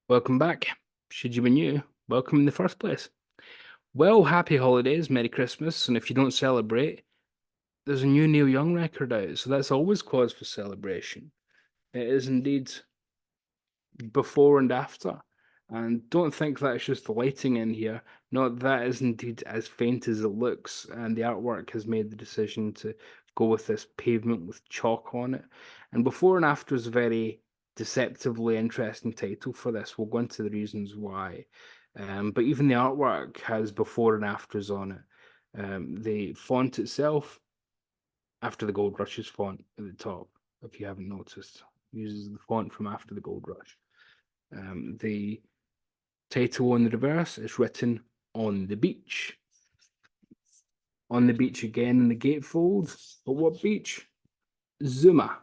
Welcome back. Should you be new, welcome in the first place. Well, happy holidays, Merry Christmas, and if you don't celebrate, there's a new Neil Young record out, so that's always cause for celebration. It is indeed before and after. And don't think that's just the lighting in here. No, that is indeed as faint as it looks, and the artwork has made the decision to go with this pavement with chalk on it. And before and after is a very deceptively interesting title for this. We'll go into the reasons why. But even the artwork has before and afters on it. The font itself, after the Gold Rush's font at the top, if you haven't noticed, uses the font from after the Gold Rush. The title on the reverse is written on the beach. On the beach again in the gatefold. But what beach? Zuma.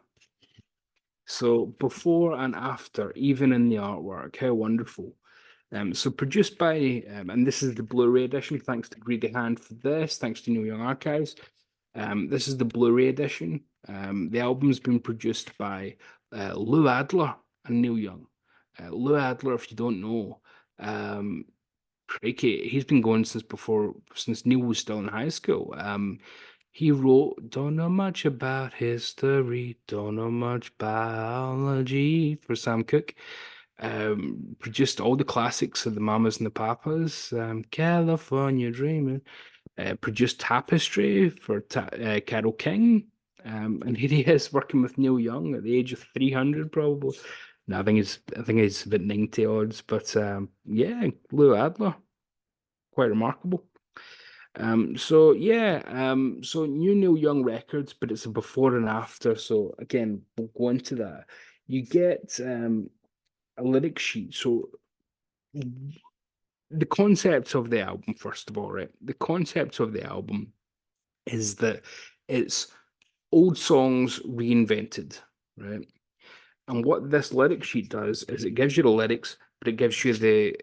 So before and after, even in the artwork, how wonderful. So produced by, and this is the Blu-ray edition, thanks to Greedy Hand for this, thanks to Neil Young Archives. This is the Blu-ray edition. The album's been produced by Lou Adler and Neil Young. Lou Adler, if you don't know, crikey, he's been going since Neil was still in high school. He wrote, don't know much about history, don't know much biology for Sam Cooke. Produced all the classics of the Mamas and the Papas, California Dreaming. Produced Tapestry for Carole King. And here he is working with Neil Young at the age of 300, probably. No, I think he's about 90 odds, but yeah, Lou Adler, quite remarkable. So yeah, so new Neil Young records, but it's a before and after. So again, we'll go into that. You get a lyric sheet. So the concept of the album, first of all, right? The concept of the album is that it's old songs reinvented, right? And what this lyric sheet does is it gives you the lyrics, but it gives you the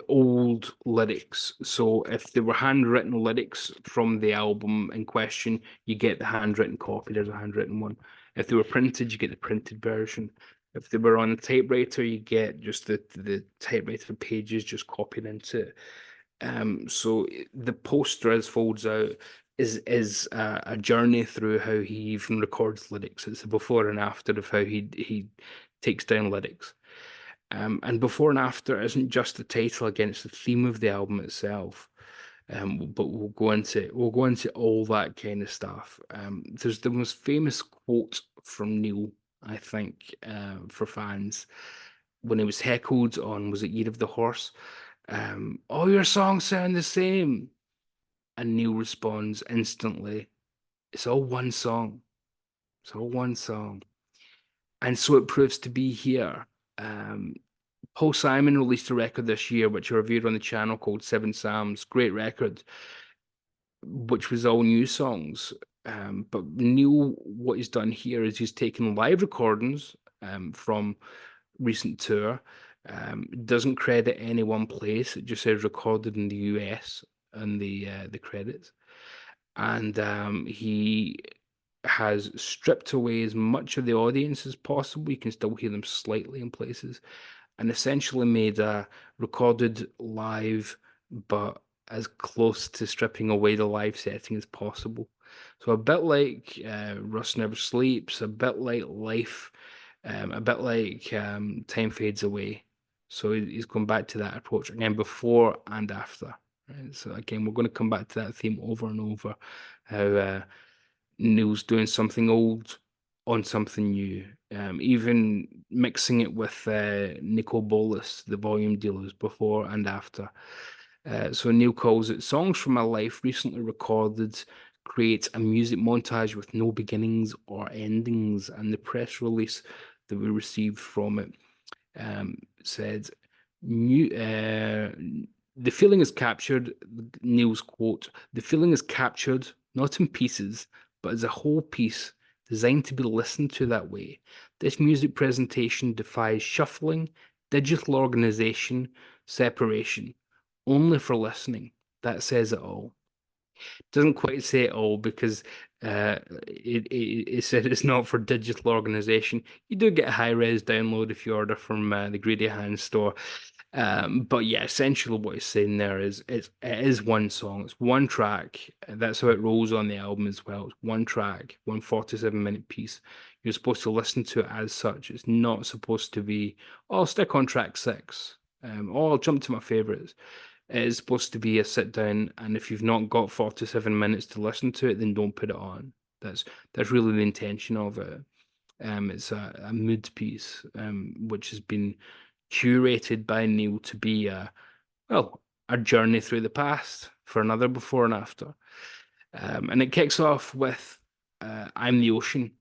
old lyrics. So if they were handwritten lyrics from the album in question, you get the handwritten copy. There's a handwritten one. If they were printed, you get the printed version. If they were on a typewriter, you get just the typewriter pages just copied into it. So the poster as folds out is a journey through how he even records lyrics. It's a before and after of how he takes down lyrics. And before and after isn't just the title, again, it's the theme of the album itself. But we'll go into all that kind of stuff. There's the most famous quote from Neil, I think, for fans when he was heckled on, was it Year of the Horse? All your songs sound the same. And Neil responds instantly, it's all one song. It's all one song. And so it proves to be here. Um, Paul Simon released a record this year, which I reviewed on the channel called Seven Psalms. Great record, which was all new songs. But Neil, what he's done here is he's taken live recordings from recent tour. Doesn't credit any one place. It just says recorded in the US and the credits. And he has stripped away as much of the audience as possible. You can still hear them slightly in places, and essentially made a recorded live, but as close to stripping away the live setting as possible. So a bit like Rust Never Sleeps, a bit like Life, a bit like Time Fades Away. So he's going back to that approach again before and after. Right? So again, we're going to come back to that theme over and over. How Neil's doing something old on something new. Even mixing it with Nicol Bolas, the volume dealers, before and after. So Neil calls it Songs from My Life, recently recorded, create a music montage with no beginnings or endings. And the press release that we received from it said, new, the feeling is captured, Neil's quote, the feeling is captured, not in pieces, but as a whole piece designed to be listened to that way. This music presentation defies shuffling, digital organization, separation, only for listening. That says it all. Doesn't quite say it all because it said it's not for digital organization. You do get a high res download if you order from the Greedy Hand store. But yeah, essentially what it's saying there is it is one song, it's one track. That's how it rolls on the album as well. It's one track, one 47-minute piece. You're supposed to listen to it as such. It's not supposed to be, oh, I'll stick on track six. Oh, I'll jump to my favorites. It is supposed to be a sit down, and if you've not got 47 minutes to listen to it, then don't put it on. That's really the intention of it. It's a mood piece, which has been curated by Neil to be well, a journey through the past for another before and after. And it kicks off with I'm the Ocean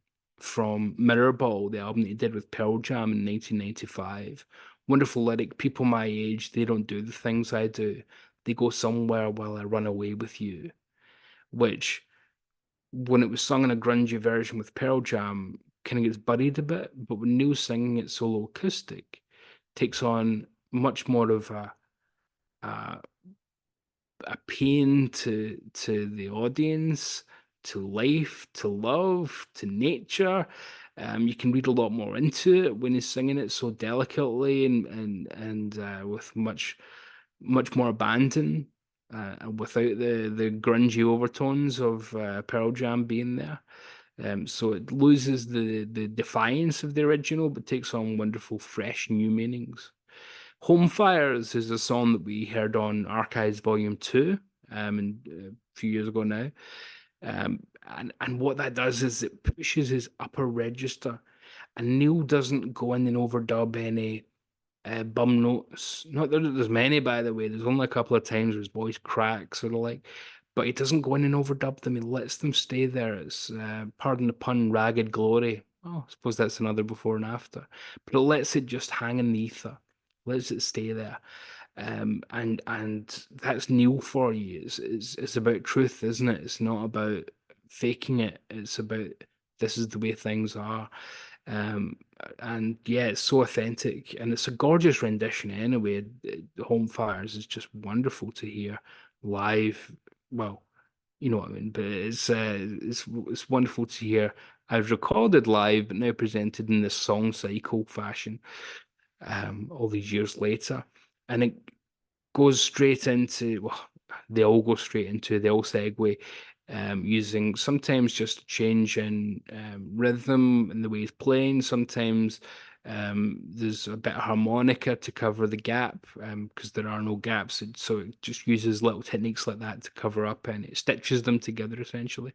from Mirrorball, the album that he did with Pearl Jam in 1995. Wonderful lyric. People my age, they don't do the things I do. They go somewhere while I run away with you. Which, when it was sung in a grungy version with Pearl Jam, kind of gets buried a bit. But when Neil's singing it solo acoustic, takes on much more of a a pain to the audience, to life, to love, to nature. You can read a lot more into it when he's singing it so delicately and with much more abandon, without the grungy overtones of Pearl Jam being there. So it loses the defiance of the original, but takes on wonderful, fresh new meanings. Home Fires is a song that we heard on Archives Volume 2, a few years ago now. And what that does is it pushes his upper register. And Neil doesn't go in and overdub any bum notes. Not that there's many, by the way. There's only a couple of times where his voice cracks or the like. But he doesn't go in and overdub them. He lets them stay there. It's, pardon the pun, ragged glory. Oh, I suppose that's another before and after. But it lets it just hang in the ether. Lets it stay there. And that's Neil for you. It's about truth, isn't it? It's not about faking it. It's about this is the way things are. Um, and yeah, it's so authentic, and it's a gorgeous rendition anyway. Home Fires is just wonderful to hear live. Well, you know what I mean, but it's wonderful to hear. I've recorded live, but now presented in this song cycle fashion. All these years later, and it goes straight into, well, they all go straight into, they all segue, using sometimes just a change in rhythm and the way he's playing. Sometimes there's a bit of harmonica to cover the gap, because there are no gaps. So it just uses little techniques like that to cover up, and it stitches them together essentially.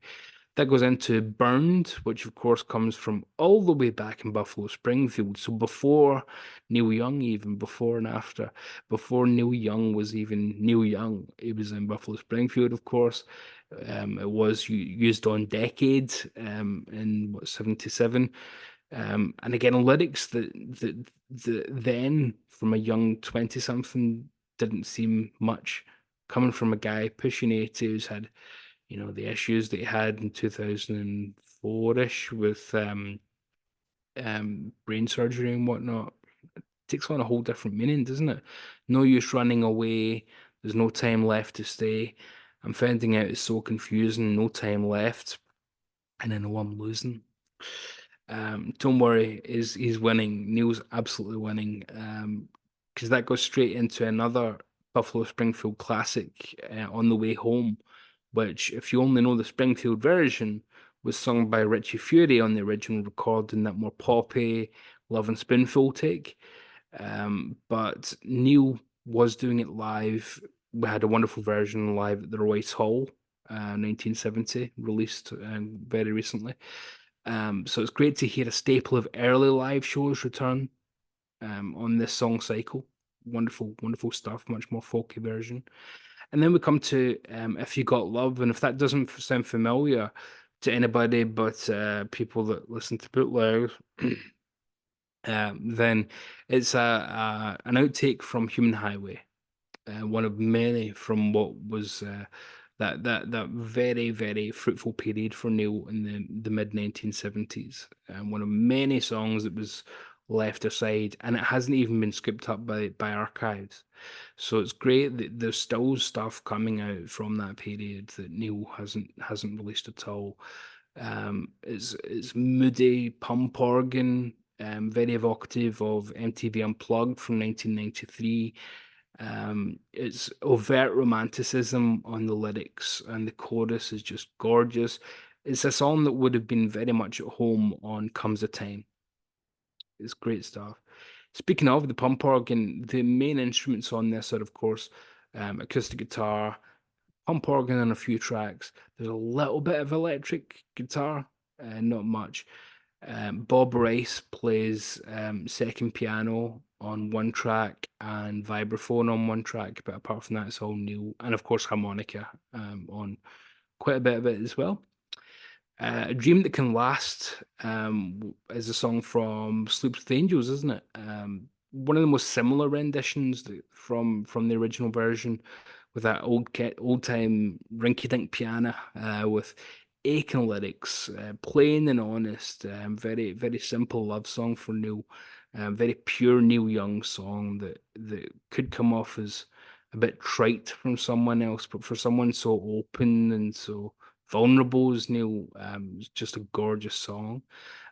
That goes into Burned, which of course comes from all the way back in Buffalo Springfield. So before Neil Young, even before and after, before Neil Young was even Neil Young, he was in Buffalo Springfield, of course. It was used on Decade, in what, 77. And again, lyrics that then from a young 20 something didn't seem much, coming from a guy pushing 80 who's had, the issues that he had in 2004-ish with brain surgery and whatnot. It takes on a whole different meaning, doesn't it? No use running away. There's no time left to stay. I'm finding out it's so confusing. No time left, and I know I'm losing. Don't worry, he's winning. Neil's absolutely winning. Because that goes straight into another Buffalo Springfield classic, On the Way Home, which, if you only know the Springfield version, was sung by Richie Fury on the original recording, that more poppy Love and Spoonful take. But Neil was doing it live. We had a wonderful version live at the Royce Hall, 1970, released very recently. So it's great to hear a staple of early live shows return on this song cycle. Wonderful, wonderful stuff, much more folky version. And then we come to If You Got Love, and if that doesn't sound familiar to anybody but people that listen to bootlegs, then it's an outtake from Human Highway, one of many from what was that very, very fruitful period for Neil in the mid 1970s, and one of many songs that was left aside, and it hasn't even been scooped up by archives. So it's great that there's still stuff coming out from that period that Neil hasn't released at all. It's moody pump organ, very evocative of MTV Unplugged from 1993. It's overt romanticism on the lyrics, and the chorus is just gorgeous. It's a song that would have been very much at home on Comes a Time. It's great stuff. Speaking of the pump organ, the main instruments on this are, of course, acoustic guitar, pump organ on a few tracks. There's a little bit of electric guitar, not much. Bob Rice plays second piano on one track and vibraphone on one track, but apart from that, it's all Neil, and of course harmonica on quite a bit of it as well. A Dream That Can Last is a song from Sleeps with Angels, isn't it? One of the most similar renditions from the original version, with that old time rinky dink piano with aching lyrics, plain and honest, very simple love song for Neil, very pure Neil Young song that could come off as a bit trite from someone else, but for someone so open and so vulnerable as Neil, it's just a gorgeous song.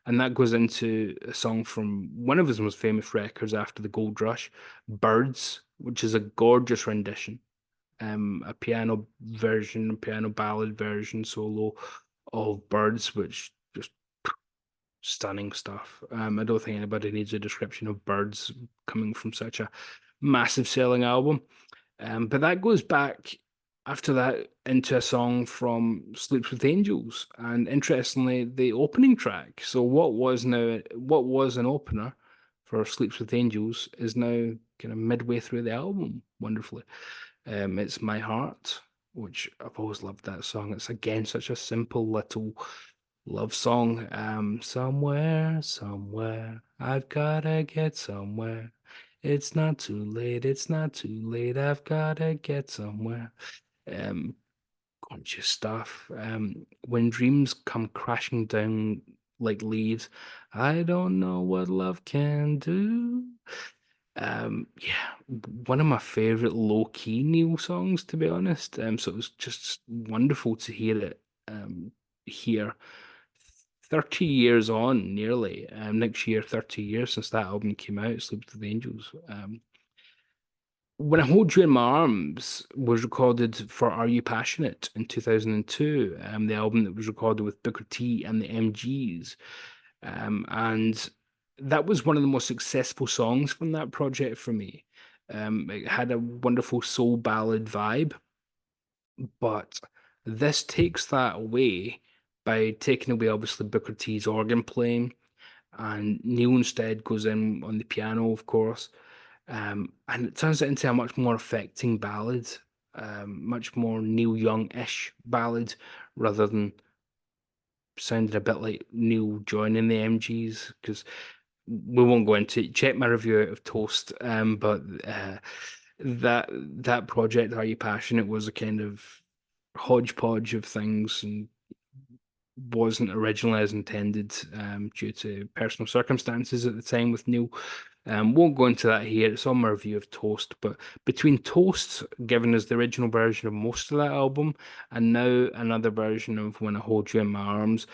And that goes into a song from one of his most famous records after the Gold Rush, Birds, which is a gorgeous rendition. A piano version, a piano ballad version, solo of Birds, which just stunning stuff. I don't think anybody needs a description of Birds coming from such a massive selling album. But that goes back after that into a song from Sleeps with Angels, and interestingly, the opening track. So what was an opener for Sleeps with Angels is now kind of midway through the album, wonderfully. It's My Heart, which I've always loved that song. It's again such a simple little love song. Somewhere, I've gotta get somewhere. It's not too late, it's not too late, I've gotta get somewhere. Um, Gorgeous stuff. When dreams come crashing down like leaves, I don't know what love can do. Yeah, one of my favorite low-key Neil songs, to be honest. So it was just wonderful to hear it here. 30 years on, nearly. Next year, 30 years since that album came out, Sleep with the Angels. When I Hold You in My Arms was recorded for Are You Passionate in 2002, the album that was recorded with Booker T and the MGs. And that was one of the most successful songs from that project for me. It had a wonderful soul ballad vibe, but this takes that away by taking away, obviously, Booker T's organ playing, and Neil instead goes in on the piano, of course, and it turns it into a much more affecting ballad, much more Neil Young-ish ballad, rather than sounding a bit like Neil joining the MGs. Because we won't go into it. Check my review out of Toast, but that project, Are You Passionate, was a kind of hodgepodge of things and wasn't originally as intended due to personal circumstances at the time with Neil. Won't go into that here. It's on my review of Toast, but between Toast, given as the original version of most of that album, and now another version of When I Hold You in My Arms,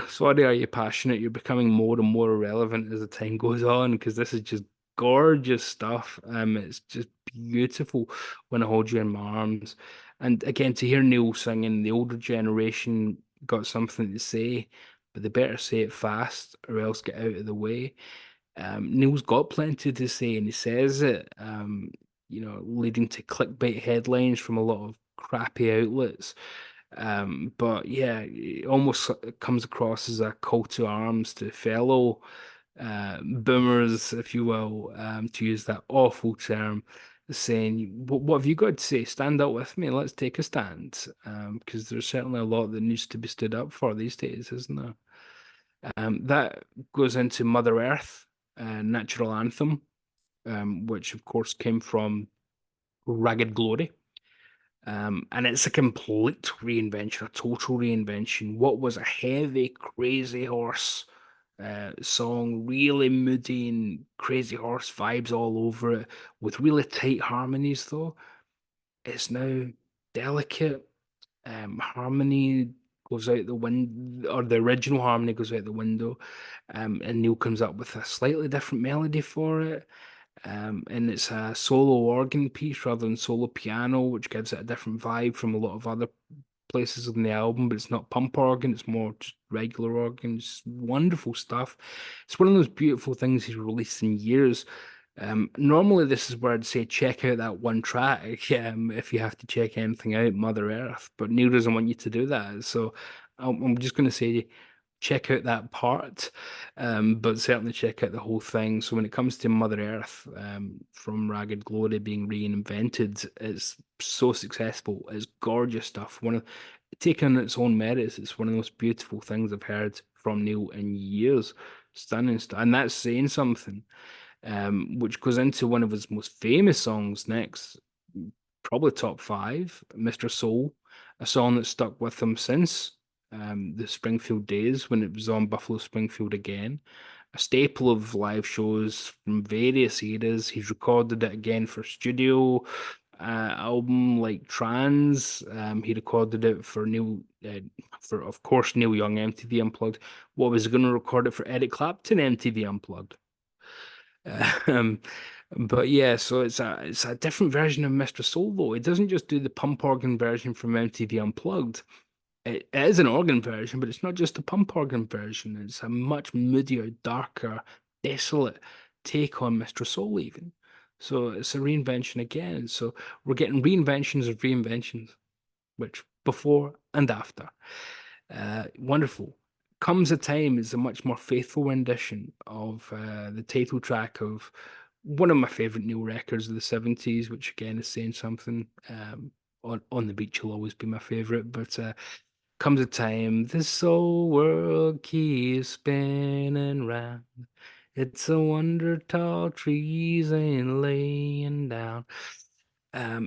sorry, Are You Passionate? You're becoming more and more irrelevant as the time goes on because this is just gorgeous stuff. It's just beautiful when I hold you in my arms. And again, to hear Neil singing, the older generation got something to say, but they better say it fast or else get out of the way. Neil's got plenty to say, and he says it, leading to clickbait headlines from a lot of crappy outlets. But yeah, it almost comes across as a call to arms to fellow boomers, if you will, to use that awful term, saying, what have you got to say? Stand up with me. Let's take a stand. Because there's certainly a lot that needs to be stood up for these days, isn't there? That goes into Mother Earth, Natural Anthem, which of course came from Ragged Glory. And it's a complete reinvention, a total reinvention. What was a heavy, crazy horse song, really moody and crazy horse vibes all over it, with really tight harmonies though. It's now delicate. Harmony goes out the window, or the original harmony goes out the window, and Neil comes up with a slightly different melody for it. And it's a solo organ piece rather than solo piano, which gives it a different vibe from a lot of other places on the album, but it's not pump organ, it's more just regular organ. It's wonderful stuff. It's one of those beautiful things he's released in years. Normally, this is where I'd say check out that one track if you have to check anything out, Mother Earth, but Neil doesn't want you to do that. So I'm just going to say check out that part, but certainly check out the whole thing. So when it comes to Mother Earth, from Ragged Glory being reinvented, it's so successful. It's gorgeous stuff. Taken on its own merits, it's one of the most beautiful things I've heard from Neil in years. Stunning stuff, and that's saying something. Which goes into one of his most famous songs next, probably top five, Mr. Soul, a song that's stuck with him since the Springfield days when it was on Buffalo Springfield again. A staple of live shows from various eras. He's recorded it again for studio album like Trans. He recorded it for for of course Neil Young MTV Unplugged. What was he going to record it for Eric Clapton MTV Unplugged? Um, but yeah, so it's a different version of Mr. Soul though. It doesn't just do the pump organ version from MTV Unplugged. It is an organ version, but it's not just a pump organ version. It's a much moodier, darker, desolate take on Mr. Soul even. So it's a reinvention again. So we're getting reinventions of reinventions, which before and after. Wonderful. Comes a Time is a much more faithful rendition of the title track of one of my favorite Neil records of the 70s, which again is saying something. On the Beach will always be my favorite, but comes a time this whole world keeps spinning round. It's a wonder tall trees ain't laying down.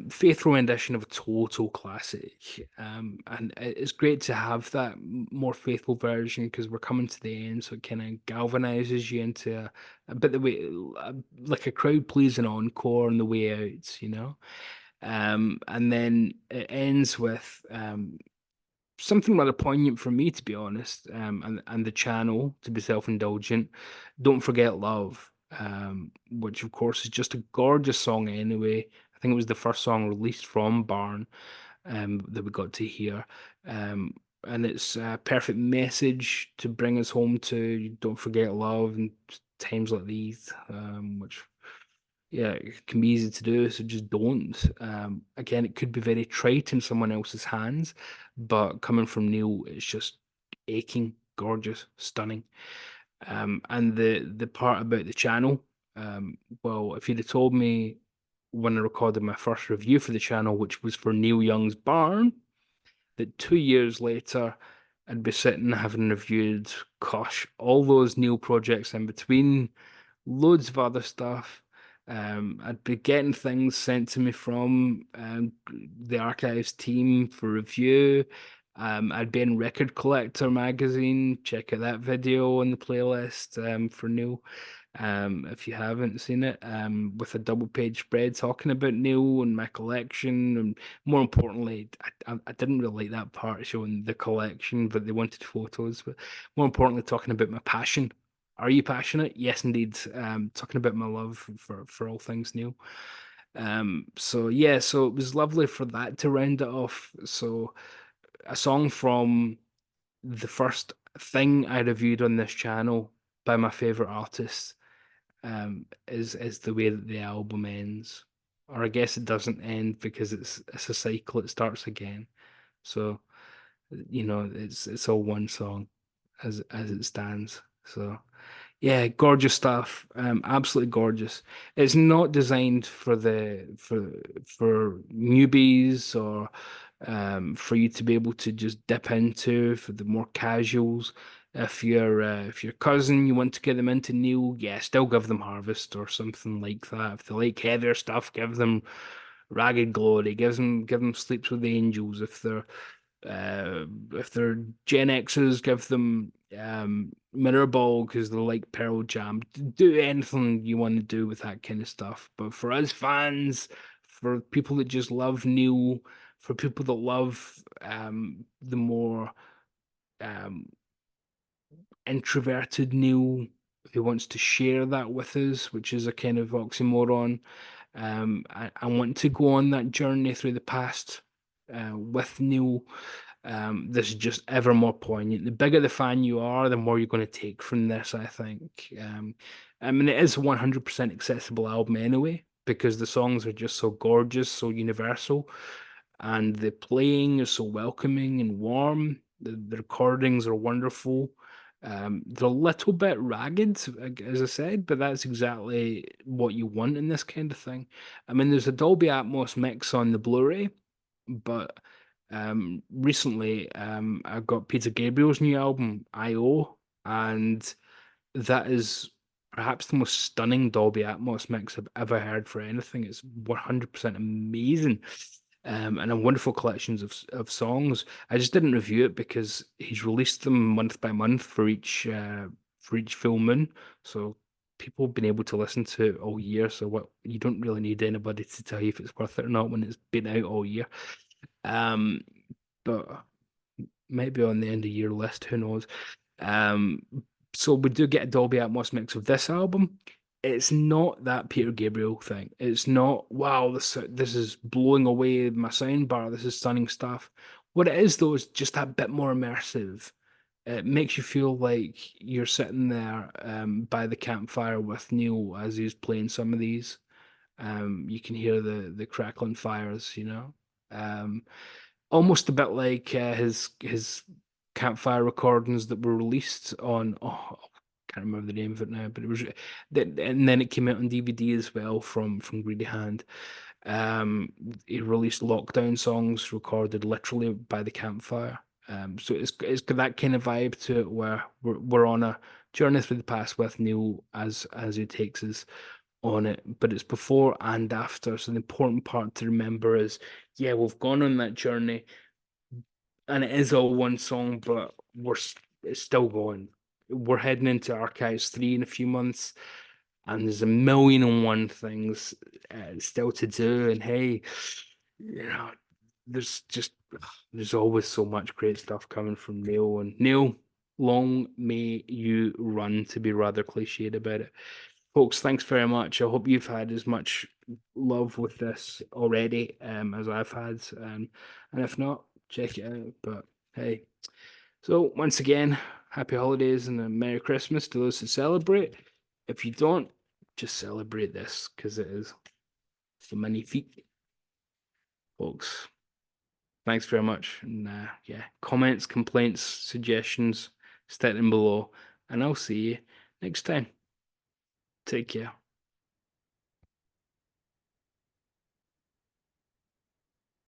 Faithful rendition of a total classic. And it's great to have that more faithful version because we're coming to the end, so it kind of galvanizes you into a bit the way like a crowd pleasing encore on the way out, you know. And then it ends with something rather poignant for me, to be honest, and the channel to be self-indulgent. Don't Forget Love, which of course is just a gorgeous song anyway. I think it was the first song released from Barn, that we got to hear. And it's a perfect message to bring us home to don't forget love and times like these, which yeah, it can be easy to do, so just don't. Again, it could be very trite in someone else's hands, but coming from Neil, it's just aching, gorgeous, stunning. And the part about the channel, well, if you'd have told me when I recorded my first review for the channel, which was for Neil Young's Barn, that 2 years later I'd be sitting having reviewed, gosh, all those Neil projects in between, loads of other stuff. I'd be getting things sent to me from the archives team for review. I'd be in Record Collector magazine. Check out that video on the playlist for Neil. If you haven't seen it, with a double page spread talking about Neil and my collection, and more importantly, I didn't really like that part showing the collection, but they wanted photos. But more importantly, talking about my passion. Are you passionate? Yes, indeed. Talking about my love for all things Neil. So yeah, so it was lovely for that to round it off. So a song from the first thing I reviewed on this channel by my favorite artist is the way that the album ends. Or I guess it doesn't end because it's a cycle, it starts again. So, you know, it's all one song as it stands. So yeah, gorgeous stuff. Absolutely gorgeous. It's not designed for newbies or for you to be able to just dip into for the more casuals. If your cousin you want to get them into Neil, yeah, still give them Harvest or something like that. If they like heavier stuff, give them Ragged Glory. Give them Sleeps with the Angels. If they're If they're Gen Xers, give them Mirror Ball because they like Pearl Jam. Do anything you want to do with that kind of stuff. But for us fans, for people that just love Neil, for people that love the more um, introverted Neil who wants to share that with us, which is a kind of oxymoron. I want to go on that journey through the past with Neil. This is just ever more poignant. The bigger the fan you are, the more you're going to take from this, I think. I mean, it is a 100% accessible album anyway, because the songs are just so gorgeous, so universal, and the playing is so welcoming and warm. The recordings are wonderful. They're a little bit ragged, as I said, but that's exactly what you want in this kind of thing. I mean, there's a Dolby Atmos mix on the Blu-ray, but recently I got Peter Gabriel's new album, I.O., and that is perhaps the most stunning Dolby Atmos mix I've ever heard for anything. It's 100% amazing. And a wonderful collections of songs. I just didn't review it because he's released them month by month for each full moon. So people have been able to listen to it all year. So what you don't really need anybody to tell you if it's worth it or not when it's been out all year. Um, but maybe on the end of year list, who knows? Um, so we do get a Dolby Atmos mix of this album. It's not that Peter Gabriel thing. It's not, wow, this is blowing away my soundbar. This is stunning stuff. What it is though is just that bit more immersive. It makes you feel like you're sitting there by the campfire with Neil as he's playing some of these. You can hear the crackling fires, you know. Um, Almost a bit like his Campfire recordings that were released on I can't remember the name of it now, but it was that, and then it came out on DVD as well from Greedy Hand. Um, he released lockdown songs recorded literally by the campfire. So it's got that kind of vibe to it where we're on a journey through the past with Neil as he takes us on it, but it's before and after. So the important part to remember is, yeah, we've gone on that journey, and it is all one song, but it's still going. We're heading into Archives 3 in a few months, and there's a million and one things still to do. And hey, you know, there's just there's always so much great stuff coming from Neil. And Neil, long may you run, to be rather cliched about it. Folks, thanks very much. I hope you've had as much love with this already as I've had. And if not, check it out. But hey, so once again, happy holidays and a Merry Christmas to those who celebrate. If you don't, just celebrate this because it is the magnifique, folks. Thanks very much. And yeah, comments, complaints, suggestions, state them below. And I'll see you next time. Take care.